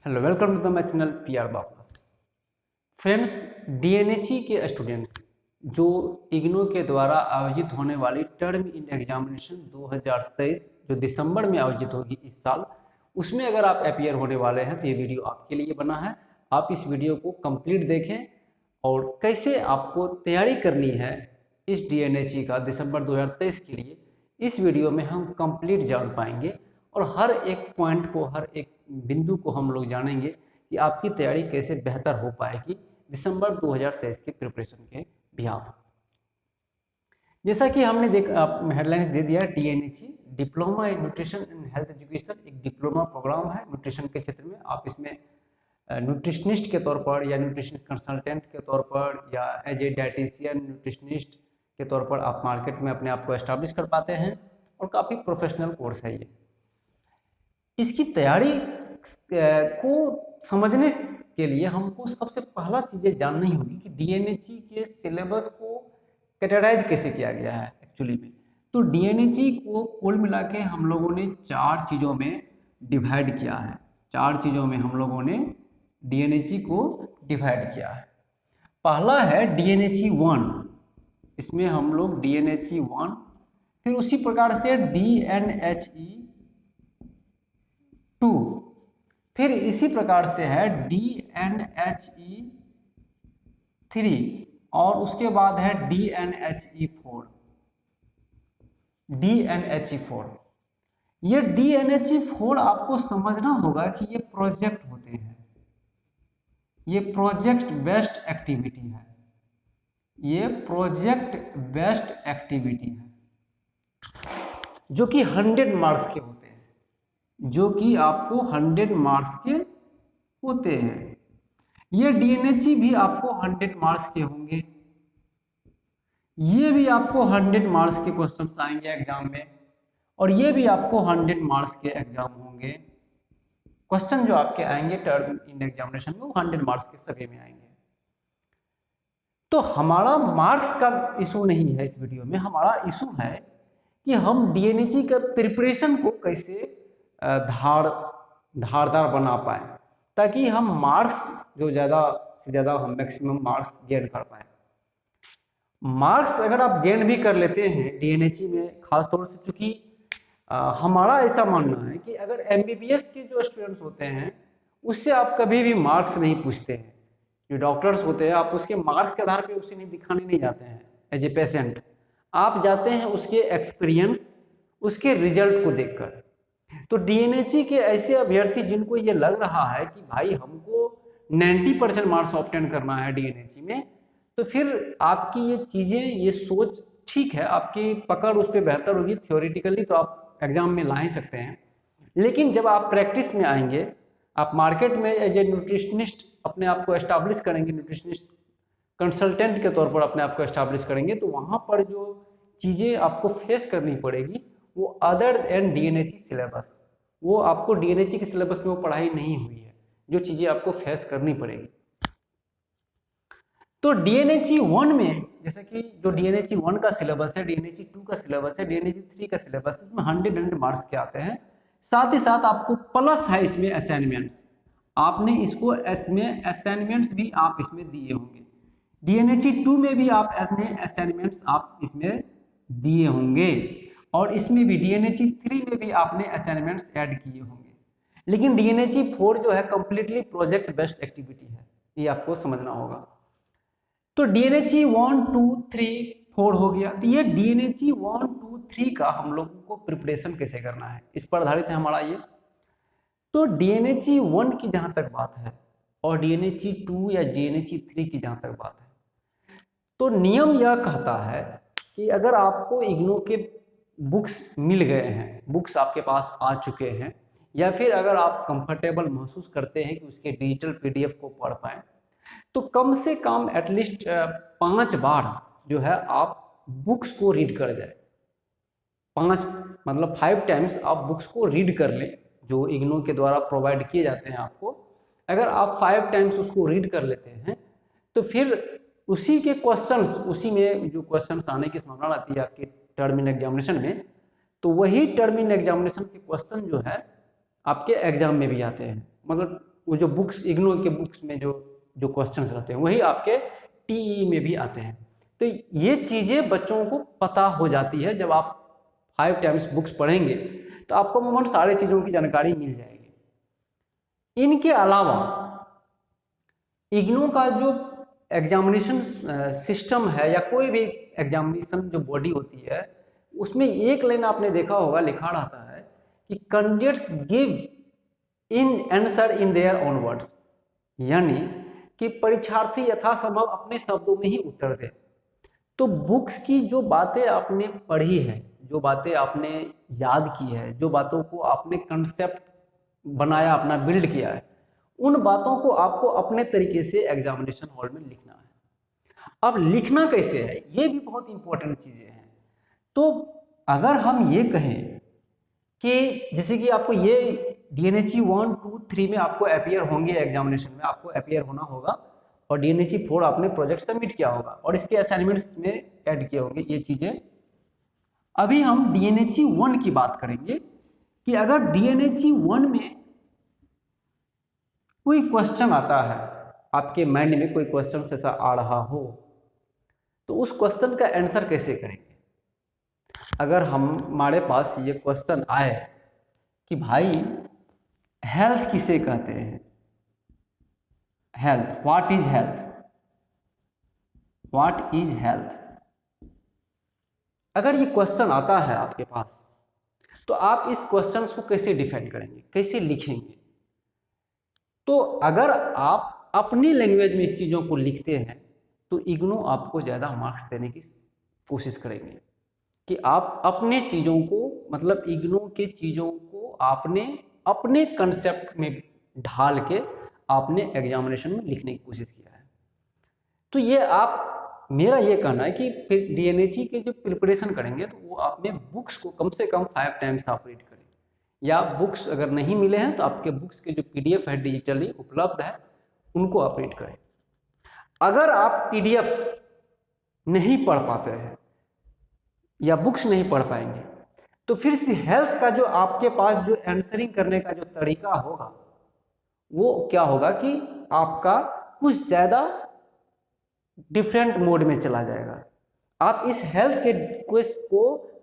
Hello, welcome to the my channel PR बाब classes. Friends, DNHE के students जो इग्नू के द्वारा आयोजित होने वाली टर्म इन एग्जामिनेशन 2023 जो दिसंबर में आयोजित होगी इस साल, उसमें अगर आप अपीयर होने वाले हैं तो ये वीडियो आपके लिए बना है। आप इस वीडियो को कंप्लीट देखें और कैसे आपको तैयारी करनी है इस DNHE का दिसंबर 2023 के लिए, इस वीडियो में हम कंप्लीट जान पाएंगे और हर एक पॉइंट को, हर एक बिंदु को हम लोग जानेंगे कि आपकी तैयारी कैसे बेहतर हो पाएगी दिसंबर 2023 के प्रिपरेशन के बिहाफ। जैसा कि हमने हेडलाइंस दे दिया, DNHE diploma in nutrition and health education एक डिप्लोमा प्रोग्राम है न्यूट्रिशन के क्षेत्र में। आप इसमें न्यूट्रिशनिस्ट के तौर पर या न्यूट्रिशन कंसल्टेंट के तौर पर या एज ए डाइटिशियन न्यूट्रिशनिस्ट के तौर पर आप मार्केट में अपने आप को एस्टैब्लिश कर पाते हैं और काफ़ी प्रोफेशनल कोर्स है ये। इसकी तैयारी को समझने के लिए हमको सबसे पहला चीज़ें जाननी होगी कि DNHE के सिलेबस को कैटेगराइज कैसे किया गया है एक्चुअली में। तो DNHE को कुल मिला के हम लोगों ने 4 चीज़ों में डिवाइड किया है। 4 चीज़ों में हम लोगों ने DNHE को डिवाइड किया है। पहला है DNHE 1, इसमें हम लोग DNHE 1, फिर उसी प्रकार से DNHE 2, फिर इसी प्रकार से है DNHE 3 और उसके बाद है DNHE 4। DNHE 4, ये DNHE 4 आपको समझना होगा कि ये प्रोजेक्ट होते हैं, ये प्रोजेक्ट बेस्ड एक्टिविटी है, ये प्रोजेक्ट बेस्ड एक्टिविटी है जो कि 100 मार्क्स के होते हैं, जो कि आपको 100 मार्क्स के होते हैं। ये DNHE भी आपको 100 मार्क्स के होंगे, ये भी आपको 100 मार्क्स के क्वेश्चंस आएंगे एग्जाम में, और ये भी आपको 100 मार्क्स के एग्जाम होंगे। क्वेश्चन जो आपके आएंगे टर्म इन एग्जामिनेशन में वो 100 मार्क्स के सभी में आएंगे। तो हमारा मार्क्स का इशू नहीं है इस वीडियो में, हमारा इशू है कि हम DNHE का प्रिपरेशन को कैसे धारदार बना पाए ताकि हम मार्क्स जो ज़्यादा से ज़्यादा हम मैक्सिमम मार्क्स गेन कर पाए। मार्क्स अगर आप गेन भी कर लेते हैं DNHE में, खास तौर से चूँकि हमारा ऐसा मानना है कि अगर MBBS के जो स्टूडेंट्स होते हैं उससे आप कभी भी मार्क्स नहीं पूछते हैं। जो डॉक्टर्स होते हैं आप उसके मार्क्स के आधार पर उसे नहीं दिखाने नहीं जाते हैं एज ए पेशेंट, आप जाते हैं उसके एक्सपीरियंस, उसके रिजल्ट को देखकर। तो DNHE के ऐसे अभ्यर्थी जिनको ये लग रहा है कि भाई हमको 90% मार्क्स ऑब्टेन करना है DNHE में, तो फिर आपकी ये चीज़ें, ये सोच ठीक है, आपकी पकड़ उस पर बेहतर होगी। थ्योरेटिकली तो आप एग्जाम में ला ही सकते हैं, लेकिन जब आप प्रैक्टिस में आएंगे, आप मार्केट में एज ए न्यूट्रिशनिस्ट अपने आप को एस्टैब्लिश करेंगे, न्यूट्रिशनिस्ट कंसल्टेंट के तौर पर अपने आप को एस्टैब्लिश करेंगे, तो वहाँ पर जो चीज़ें आपको फेस करनी पड़ेगी वो अदर एंड DNHE सिलेबस, वो आपको DNHE के सिलेबस में वो पढ़ाई नहीं हुई है, जो चीज़ें आपको फेस करनी पड़ेगी। तो DNHE 1 में जैसे कि जो DNHE 1 का सिलेबस है, DNHE 2 का सिलेबस है, DNHE 3 का सिलेबस, इसमें 100 मार्क्स के आते हैं। साथ ही साथ आपको प्लस है इसमें असाइनमेंट्स, आपने इसको इसमें असाइनमेंट्स भी आप इसमें दिए होंगे। DNHE 2 में भी आप अपने असाइनमेंट्स आप इसमें दिए होंगे और इसमें भी DNHE 3 में भी आपने असाइनमेंट्स ऐड किए होंगे। लेकिन DNHE 4 जो है कंप्लीटली प्रोजेक्ट बेस्ड एक्टिविटी है, ये आपको समझना होगा। तो DNHE 1, 2, 3, 4 हो गया। तो ये DNHE 1, 2, 3 का हम लोगों को प्रिपरेशन कैसे करना है, इस पर आधारित है हमारा ये। तो DNHE 1 की जहाँ तक बात है और DNHE 2 या DNHE 3 की जहाँ तक बात है, तो नियम यह कहता है कि अगर आपको इग्नू के बुक्स मिल गए हैं, बुक्स आपके पास आ चुके हैं, या फिर अगर आप कंफर्टेबल महसूस करते हैं कि उसके डिजिटल PDF को पढ़ पाएँ, तो कम से कम एटलीस्ट 5 बार जो है आप बुक्स को रीड कर जाए। 5 मतलब 5 टाइम्स आप बुक्स को रीड कर लें जो इग्नू के द्वारा प्रोवाइड किए जाते हैं आपको। अगर आप 5 टाइम्स उसको रीड कर लेते हैं तो फिर उसी के क्वेश्चंस, उसी में जो क्वेश्चंस आने की संभावना रहती है आपके टर्म इन एग्जामिनेशन में, तो वही टर्म इन एग्जामिनेशन के क्वेश्चन जो है आपके एग्जाम में भी आते हैं। मतलब वो जो बुक्स इग्नो के बुक्स में जो जो क्वेश्चंस रहते हैं वही आपके टीई में भी आते हैं। तो ये चीज़ें बच्चों को पता हो जाती है, जब आप 5 टाइम्स बुक्स पढ़ेंगे तो आपको अमूमन सारी चीज़ों की जानकारी मिल जाएगी। इनके अलावा इग्नो का जो एग्जामिनेशन सिस्टम है या कोई भी एग्जामिनेशन जो बॉडी होती है, उसमें एक लाइन आपने देखा होगा लिखा रहता है कि candidates give in answer in their own words, यानी कि परीक्षार्थी यथासंभव अपने शब्दों में ही उत्तर दे। तो बुक्स की जो बातें आपने पढ़ी है, जो बातें आपने याद की है, जो बातों को आपने कंसेप्ट बनाया, अपना बिल्ड किया है, उन बातों को आपको अपने तरीके से एग्जामिनेशन हॉल में लिखना है। अब लिखना कैसे है, ये भी बहुत इंपॉर्टेंट चीज़ें हैं। तो अगर हम ये कहें कि जैसे कि आपको ये DNHE 1, 2, 3 में आपको अपीयर होंगे, एग्जामिनेशन में आपको अपीयर होना होगा, और DNHE 4 आपने प्रोजेक्ट सबमिट किया होगा और इसके असाइनमेंट्स में ऐड किए होंगे ये चीज़ें। अभी हम DNHE 1 की बात करेंगे कि अगर DNHE 1 में कोई क्वेश्चन आता है, आपके माइंड में कोई क्वेश्चन ऐसा आ रहा हो, तो उस क्वेश्चन का आंसर कैसे करेंगे। अगर हमारे पास ये क्वेश्चन आए कि भाई हेल्थ किसे कहते हैं, health, what is health, what is health, अगर ये क्वेश्चन आता है आपके पास, तो आप इस क्वेश्चन को कैसे डिफाइन करेंगे, कैसे लिखेंगे। तो अगर आप अपनी लैंग्वेज में इस चीज़ों को लिखते हैं तो इग्नो आपको ज़्यादा मार्क्स देने की कोशिश करेंगे कि आप अपने चीज़ों को, मतलब इग्नो के चीज़ों को आपने अपने कंसेप्ट में ढाल के आपने एग्जामिनेशन में लिखने की कोशिश किया है। तो ये आप, मेरा ये कहना है कि फिर DNHE के जो प्रिपरेशन करेंगे तो वो आपने बुक्स को कम से कम 5 टाइम्स आप रीड करें, या बुक्स अगर नहीं मिले हैं तो आपके बुक्स के जो PDF है डिजिटली उपलब्ध है उनको आप रीड करें। अगर आप PDF नहीं पढ़ पाते हैं या बुक्स नहीं पढ़ पाएंगे तो फिर से हेल्थ का जो आपके पास जो आंसरिंग करने का जो तरीका होगा वो क्या होगा कि आपका कुछ ज़्यादा डिफरेंट मोड में चला जाएगा। आप इस हेल्थ के क्वेश्चन को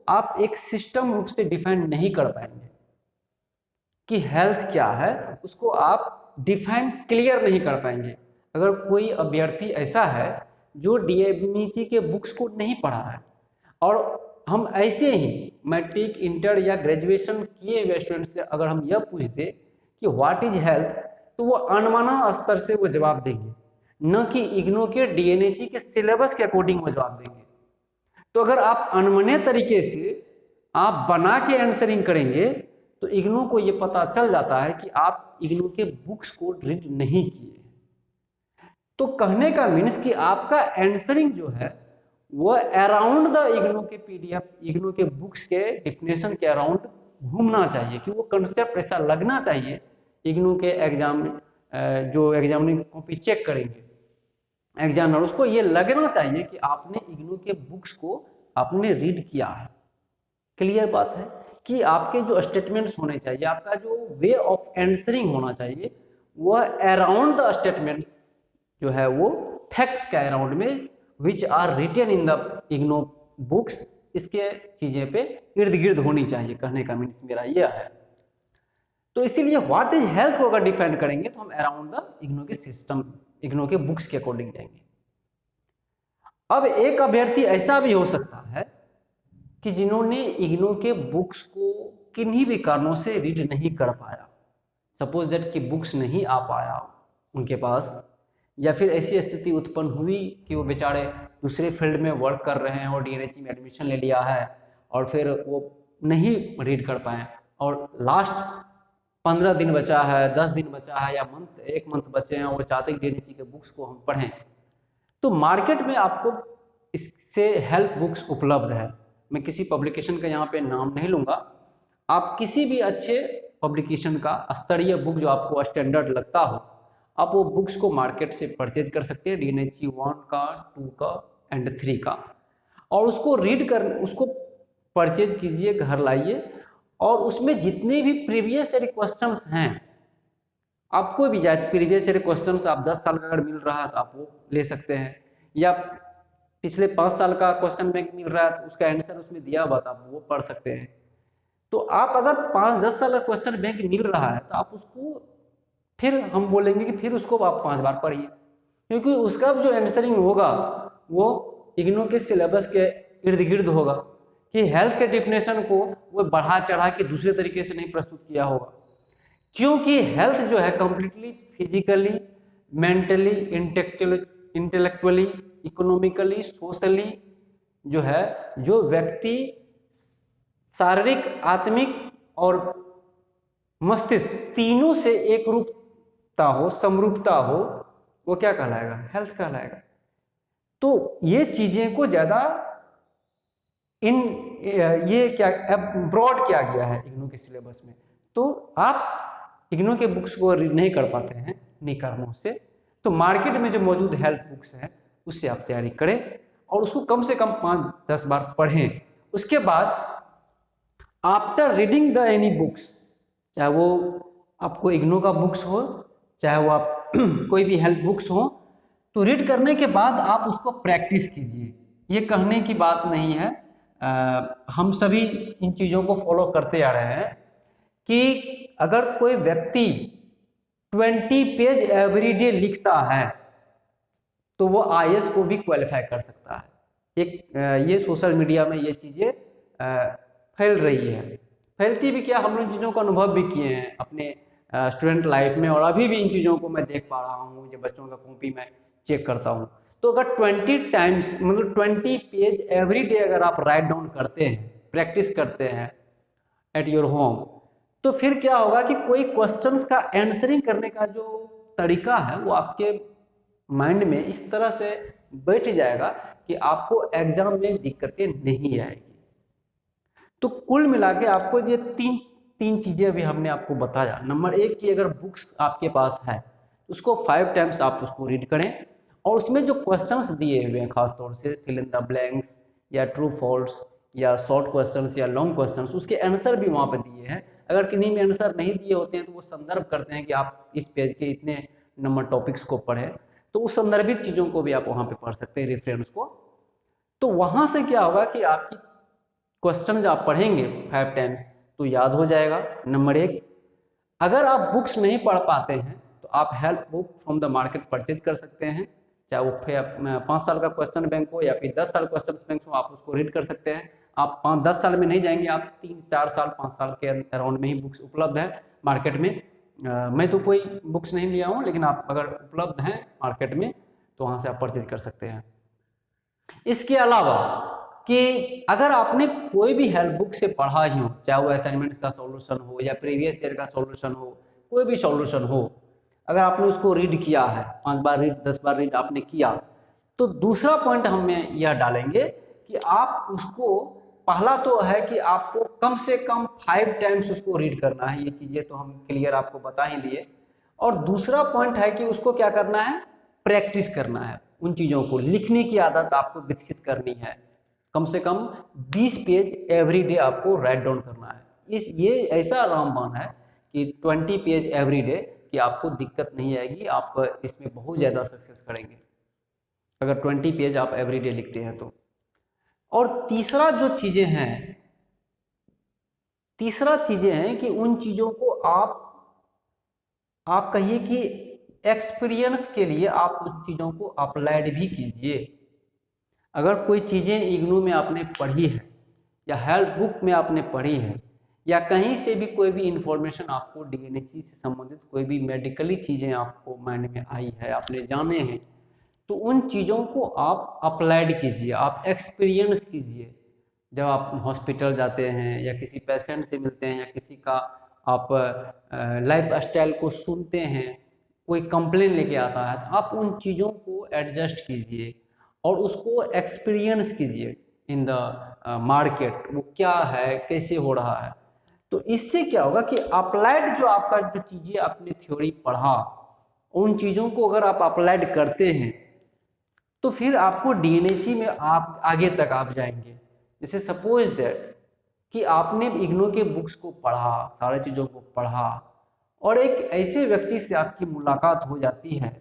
आप एक सिस्टम रूप से डिफाइन नहीं कर पाएंगे कि हेल्थ क्या है, उसको आप डिफाइन क्लियर नहीं कर पाएंगे। अगर कोई अभ्यर्थी ऐसा है जो DNHE के बुक्स को नहीं पढ़ा है और हम ऐसे ही मैट्रिक, इंटर या ग्रेजुएशन किए हुए स्टूडेंट से अगर हम यह पूछ दें कि व्हाट इज हेल्थ, तो वो अनमना स्तर से वो जवाब देंगे, न कि इग्नो के DNHE के सिलेबस के अकॉर्डिंग वो जवाब देंगे। तो अगर आप अनमने तरीके से आप बना के आंसरिंग करेंगे तो इग्नो को ये पता चल जाता है कि आप इग्नो के बुक्स को रीड नहीं किए। तो कहने का मीन्स कि आपका आंसरिंग जो है वो अराउंड द इग्नो के PDF, इग्नो के बुक्स के डिफिनेशन के अराउंड घूमना चाहिए, कि वो कंसेप्ट ऐसा लगना चाहिए इग्नो के एग्जाम जो एग्जामिनिंग कॉपी चेक करेंगे एग्जामिनर, उसको ये लगना चाहिए कि आपने इग्नो के बुक्स को आपने रीड किया है। क्लियर बात है कि आपके जो स्टेटमेंट्स होने चाहिए, आपका जो वे ऑफ आंसरिंग होना चाहिए, वह अराउंड द स्टेटमेंट्स जो है वो फैक्ट्स के अराउंड में which are written in the IGNOU books, इसके चीज़ें पे इर्द गिर्द होनी चाहिए। कहने का मीन्स मेरा यह है। तो इसीलिए व्हाट इज हेल्थ को अगर डिफाइन करेंगे तो हम अराउंड द इग्नो के सिस्टम, इग्नो के बुक्स के अकॉर्डिंग जाएंगे। अब एक अभ्यर्थी ऐसा भी हो सकता है कि जिन्होंने इग्नो के बुक्स को किन्हीं भी कारणों से रीड नहीं कर पाया, सपोज दैट कि बुक्स नहीं आ पाया उनके पास, या फिर ऐसी स्थिति उत्पन्न हुई कि वो बेचारे दूसरे फील्ड में वर्क कर रहे हैं और DNHE में एडमिशन ले लिया है और फिर वो नहीं रीड कर पाए और लास्ट 15 दिन बचा है, 10 दिन बचा है या एक मंथ बचे हैं, वो चाहते हैं DNHE के बुक्स को हम पढ़ें, तो मार्केट में आपको इससे हेल्प बुक्स उपलब्ध है। मैं किसी पब्लिकेशन का यहाँ पे नाम नहीं लूँगा, आप किसी भी अच्छे पब्लिकेशन का स्तरीय बुक जो आपको स्टैंडर्ड लगता हो, आप वो बुक्स को मार्केट से परचेज कर सकते हैं, DNHE 1 का, 2 का एंड 3 का, और उसको रीड कर, उसको परचेज कीजिए, घर लाइए, और उसमें जितने भी प्रीवियस क्वेश्चंस हैं आप कोई भी जाए, प्रीवियस ईयर क्वेश्चन आप 10 साल का अगर मिल रहा है तो आप वो ले सकते हैं, या पिछले 5 साल का क्वेश्चन बैंक मिल रहा है तो उसका आंसर उसमें दिया हुआ था, आप वो पढ़ सकते हैं। तो आप अगर 5-10 साल का क्वेश्चन बैंक मिल रहा है तो आप उसको, फिर हम बोलेंगे कि फिर उसको आप 5 बार पढ़िए, क्योंकि उसका जो आंसरिंग होगा वो इग्नू के सिलेबस के इर्द गिर्द होगा, कि हेल्थ के डिफिनेशन को वो बढ़ा चढ़ा के दूसरे तरीके से नहीं प्रस्तुत किया होगा, क्योंकि हेल्थ जो है completely physically, mentally, intellectually, economically, socially जो है, जो व्यक्ति शारीरिक, आत्मिक और मस्तिष्क तीनों से एक रूपता हो, समरूपता हो, वो क्या कहलाएगा? हेल्थ कहलाएगा। तो ये चीजें को ज्यादा ये क्या ब्रॉड किया गया है इग्नू के सिलेबस में। तो आप इग्नू के बुक्स को रीड नहीं कर पाते हैं इन्हीं कारणों से, तो मार्केट में जो मौजूद हेल्थ बुक्स हैं उससे आप तैयारी करें और उसको कम से कम 5-10 बार पढ़ें। उसके बाद after reading the any books, चाहे वो आपको इग्नू का बुक्स हो, चाहे वो आप कोई भी हेल्थ बुक्स हो, तो रीड करने के बाद आप उसको प्रैक्टिस कीजिए। ये कहने की बात नहीं है, हम सभी इन चीज़ों को फॉलो करते आ रहे हैं कि अगर कोई व्यक्ति 20 पेज एवरीडे लिखता है तो वो आईएएस को भी क्वालिफाई कर सकता है। ये सोशल मीडिया में ये चीज़ें फैल रही है, फैलती भी क्या, हम लोग चीज़ों का अनुभव भी किए हैं अपने स्टूडेंट लाइफ में, और अभी भी इन चीज़ों को मैं देख पा रहा हूँ जब बच्चों का कॉपी में चेक करता हूँ। तो अगर 20 टाइम्स मतलब 20 पेज एवरी डे अगर आप राइट डाउन करते हैं, प्रैक्टिस करते हैं एट योर होम, तो फिर क्या होगा कि कोई क्वेश्चंस का आंसरिंग करने का जो तरीका है वो आपके माइंड में इस तरह से बैठ जाएगा कि आपको एग्जाम में दिक्कतें नहीं आएगी। तो कुल मिला के आपको ये तीन चीज़ें अभी हमने आपको बताया। नंबर 1 कि अगर बुक्स आपके पास है उसको 5 टाइम्स आप उसको रीड करें, और उसमें जो क्वेश्चंस दिए हुए हैं खासतौर से फिल इन द ब्लैंक्स या ट्रू फॉल्स या शॉर्ट क्वेश्चंस या लॉन्ग क्वेश्चंस, उसके आंसर भी वहाँ पे दिए हैं। अगर किन्हीं में आंसर नहीं दिए होते हैं तो वो संदर्भ करते हैं कि आप इस पेज के इतने नंबर टॉपिक्स को पढ़ें, तो उस संदर्भित चीज़ों को भी आप वहाँ पे पढ़ सकते हैं, रेफरेंस को। तो वहाँ से क्या होगा कि आपकी क्वेश्चन आप पढ़ेंगे 5 टाइम्स तो याद हो जाएगा। नंबर 1, अगर आप बुक्स नहीं पढ़ पाते हैं तो आप help book from the market purchase कर सकते हैं, चाहे वो 5 साल का क्वेश्चन बैंक हो या फिर 10 साल क्वेश्चन बैंक हो, आप उसको रीड कर सकते हैं। आप 5-10 साल में नहीं जाएंगे, आप 3-4 साल 5 साल के अराउंड में ही बुक्स उपलब्ध है मार्केट में। मैं तो कोई बुक्स नहीं लिया हूँ, लेकिन आप अगर उपलब्ध हैं मार्केट में तो वहाँ से आप परचेज कर सकते हैं। इसके अलावा कि अगर आपने कोई भी हेल्प बुक से पढ़ा ही हो, चाहे वो असाइनमेंट्स का सॉल्यूशन हो या प्रीवियस ईयर का सॉल्यूशन हो, कोई भी सॉल्यूशन हो, अगर आपने उसको रीड किया है, 5 बार रीड 10 बार रीड आपने किया, तो दूसरा पॉइंट हम यह डालेंगे कि आप उसको, पहला तो है कि आपको कम से कम 5 टाइम्स उसको रीड करना है। ये चीज़ें तो हम क्लियर आपको बता ही दिए। और दूसरा पॉइंट है कि उसको क्या करना है, प्रैक्टिस करना है। उन चीज़ों को लिखने की आदत आपको विकसित करनी है। कम से कम 20 पेज एवरी डे आपको राइट डाउन करना है। ये ऐसा रामबाण है कि 20 पेज एवरी डे कि आपको दिक्कत नहीं आएगी, आप इसमें बहुत ज़्यादा सक्सेस करेंगे अगर 20 पेज आप एवरी डे लिखते हैं तो। और तीसरा चीज़ें हैं कि उन चीज़ों को आप कहिए कि एक्सपीरियंस के लिए आप उन चीज़ों को अप्लाइड भी कीजिए। अगर कोई चीज़ें इग्नू में आपने पढ़ी है या हेल्थ बुक में आपने पढ़ी है या कहीं से भी कोई भी इंफॉर्मेशन आपको डीएनएची से संबंधित कोई भी मेडिकली चीज़ें आपको माइंड में आई है, आपने जाने हैं, तो उन चीज़ों को आप अप्लाइड कीजिए, आप एक्सपीरियंस कीजिए। जब आप हॉस्पिटल जाते हैं या किसी पेशेंट से मिलते हैं या किसी का आप लाइफ स्टाइल को सुनते हैं, कोई कंप्लेन लेके आता है, तो आप उन चीज़ों को एडजस्ट कीजिए और उसको एक्सपीरियंस कीजिए इन द मार्केट, वो क्या है, कैसे हो रहा है। तो इससे क्या होगा कि अप्लाइड जो आपका जो चीज़ें आपने थ्योरी पढ़ा, उन चीज़ों को अगर आप अप्लाइड करते हैं तो फिर आपको डीएनएची में आप आगे तक आप जाएंगे। जैसे सपोज दैट कि आपने इग्नू के बुक्स को पढ़ा, सारी चीज़ों को पढ़ा और एक ऐसे व्यक्ति से आपकी मुलाकात हो जाती है,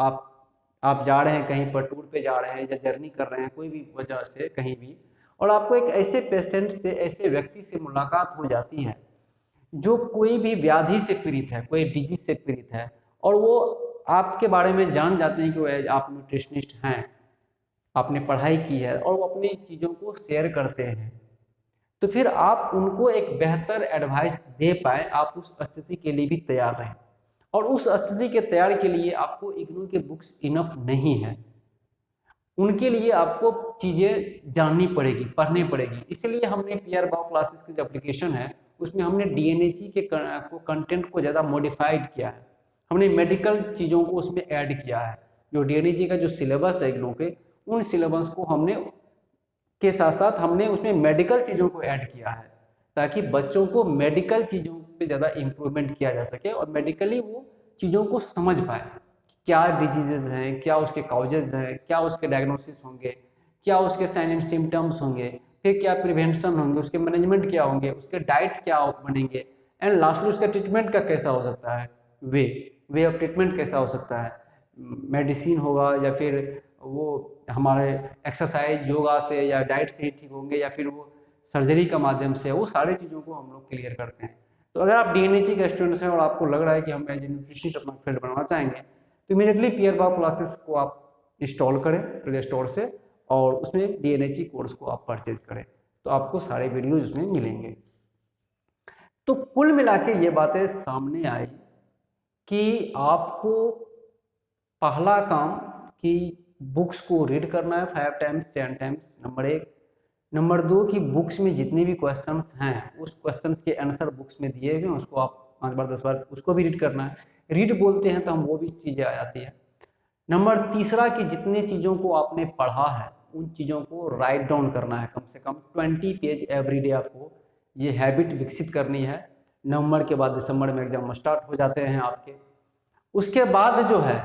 आप जा रहे हैं कहीं पर, टूर पे जा रहे हैं या जर्नी कर रहे हैं कोई भी वजह से कहीं भी, और आपको एक ऐसे पेशेंट से, ऐसे व्यक्ति से मुलाकात हो जाती है जो कोई भी व्याधि से पीड़ित है, कोई डिजीज से पीड़ित है, और वो आपके बारे में जान जाते हैं कि वो आप न्यूट्रिशनिस्ट हैं, आपने पढ़ाई की है, और वो अपनी चीज़ों को शेयर करते हैं, तो फिर आप उनको एक बेहतर एडवाइस दे पाए, आप उस स्थिति के लिए भी तैयार रहें। और उस स्थिति के तैयार के लिए आपको इग्नू के बुक्स इनफ नहीं है, उनके लिए आपको चीज़ें जाननी पड़ेगी, पढ़नी पड़ेगी। इसलिए हमने पीआर बायो क्लासेस की जो एप्लीकेशन है उसमें हमने डीएनएजी के कंटेंट को ज़्यादा मॉडिफाइड किया है, हमने मेडिकल चीज़ों को उसमें ऐड किया है। जो डीएनएजी का जो सिलेबस है इग्नू के, उन सिलेबस को हमने के साथ साथ हमने उसमें मेडिकल चीज़ों को ऐड किया है, ताकि बच्चों को मेडिकल चीज़ों पे ज़्यादा इम्प्रूवमेंट किया जा सके और मेडिकली वो चीज़ों को समझ पाए, क्या डिजीजेज हैं, क्या उसके काउजेज हैं, क्या उसके डायग्नोसिस होंगे, क्या उसके साइन एंड सिम्टम्स होंगे, फिर क्या प्रिवेंशन होंगे, उसके मैनेजमेंट क्या होंगे, उसके डाइट क्या बनेंगे, एंड लास्टली उसका ट्रीटमेंट का कैसा हो सकता है, वे ऑफ ट्रीटमेंट कैसा हो सकता है, मेडिसिन होगा या फिर वो हमारे एक्सरसाइज योगा से या डाइट से ही ठीक होंगे या फिर वो सर्जरी का माध्यम से, वो सारी चीज़ों को हम लोग क्लियर करते हैं। तो अगर आप डीएनएजी के स्टूडेंट्स हैं और आपको लग रहा है कि हम एज ए न्यूट्रिशनिस्ट अपना फील्ड बनाना चाहेंगे, तो इमीडिएटली पीआर बायो क्लासेस को आप इंस्टॉल करें प्ले स्टोर से, और उसमें डीएनएजी कोर्स को आप परचेज करें, तो आपको सारे वीडियोज उसमें मिलेंगे। तो कुल मिला के ये बातें सामने आई कि आपको पहला काम कि बुक्स को रीड करना है 5 टाइम्स 10 टाइम्स, नंबर 1। नंबर 2 कि बुक्स में जितने भी क्वेश्चंस हैं उस क्वेश्चंस के आंसर बुक्स में दिए हुए हैं, उसको आप 5 बार 10 बार उसको भी रीड करना है। रीड बोलते हैं तो हम वो भी चीज़ें आ जाती है। नंबर तीसरा कि जितने चीज़ों को आपने पढ़ा है उन चीज़ों को राइट डाउन करना है, कम से कम 20 पेज एवरीडे आपको ये हैबिट विकसित करनी है। नवंबर के बाद दिसंबर में एग्जाम स्टार्ट हो जाते हैं आपके, उसके बाद जो है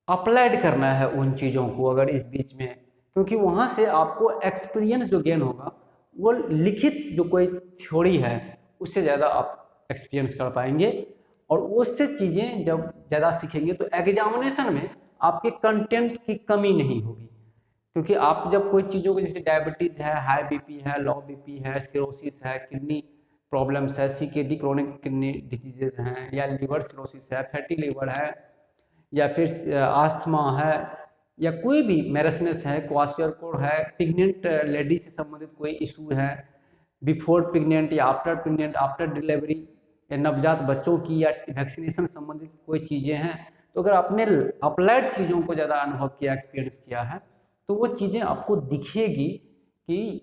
अप्लाइड करना है उन चीज़ों को अगर इस बीच में, क्योंकि वहाँ से आपको एक्सपीरियंस जो गेन होगा वो लिखित जो कोई थ्योरी है उससे ज़्यादा आप एक्सपीरियंस कर पाएंगे, और उससे चीज़ें जब ज़्यादा सीखेंगे तो एग्जामिनेशन में आपके कंटेंट की कमी नहीं होगी। क्योंकि आप जब कोई चीज़ों को, जैसे डायबिटीज़ है, हाई बीपी है, लो बीपी है, सिरोसिस है, किडनी प्रॉब्लम्स है, सीकेडी क्रोनिक किडनी डिजीजेज हैं, या लिवर सिरोसिस है, फैटी लिवर है, या फिर आस्थमा है, या कोई भी मेरसनेस है, क्वाशियरकोड है, प्रेग्नेंट लेडी से संबंधित कोई इशू है, बिफोर प्रेग्नेंट या आफ्टर प्रेग्नेंट, आफ्टर डिलीवरी, या नवजात बच्चों की या वैक्सीनेशन संबंधित कोई चीज़ें हैं, तो अगर आपने अप्लाइड चीज़ों को ज़्यादा अनुभव किया, एक्सपीरियंस किया है, तो वो चीज़ें आपको दिखेगी कि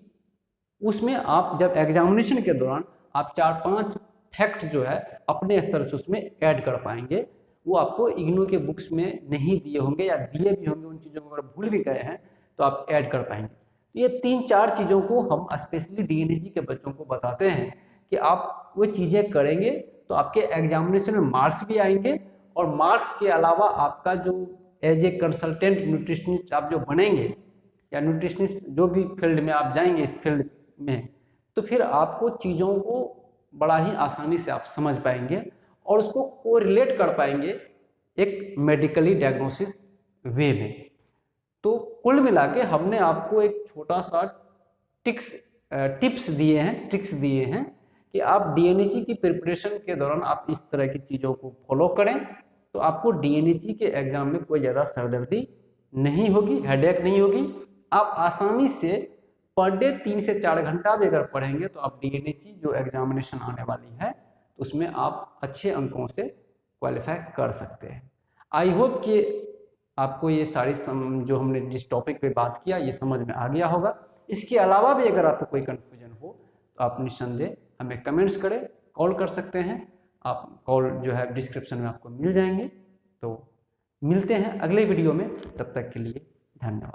उसमें आप जब एग्जामिनेशन के दौरान आप 4-5 फैक्ट जो है अपने स्तर से उसमें ऐड कर पाएंगे, वो आपको इग्नू के बुक्स में नहीं दिए होंगे, या दिए भी होंगे उन चीज़ों को अगर भूल भी गए हैं तो आप ऐड कर पाएंगे। तो ये 3-4 चीज़ों को हम स्पेशली डीएनएजी के बच्चों को बताते हैं कि आप वो चीज़ें करेंगे तो आपके एग्जामिनेशन में मार्क्स भी आएंगे, और मार्क्स के अलावा आपका जो एज ए कंसल्टेंट न्यूट्रिशनिस्ट आप जो बनेंगे, या न्यूट्रिशनिस्ट जो भी फील्ड में आप जाएंगे इस फील्ड में, तो फिर आपको चीज़ों को बड़ा ही आसानी से आप समझ पाएंगे और उसको कोरिलेट कर पाएंगे एक मेडिकली डायग्नोसिस वे में। तो कुल मिला के हमने आपको एक छोटा सा टिप्स दिए हैं कि आप डीएनएजी की प्रिपरेशन के दौरान आप इस तरह की चीज़ों को फॉलो करें, तो आपको डीएनएजी के एग्जाम में कोई ज़्यादा सरदर्दी नहीं होगी, हेडेक नहीं होगी। आप आसानी से पर डे 3 से 4 घंटा भी अगर पढ़ेंगे तो आप डीएनएजी जो एग्जामिनेशन आने वाली है तो उसमें आप अच्छे अंकों से क्वालिफाई कर सकते हैं। आई होप कि आपको ये सारी जो हमने जिस टॉपिक पे बात किया ये समझ में आ गया होगा। इसके अलावा भी अगर आपको कोई कन्फ्यूजन हो तो आप निस्संदेह हमें कमेंट्स करें, कॉल कर सकते हैं। आप कॉल जो है डिस्क्रिप्शन में आपको मिल जाएंगे। तो मिलते हैं अगले वीडियो में, तब तक के लिए धन्यवाद।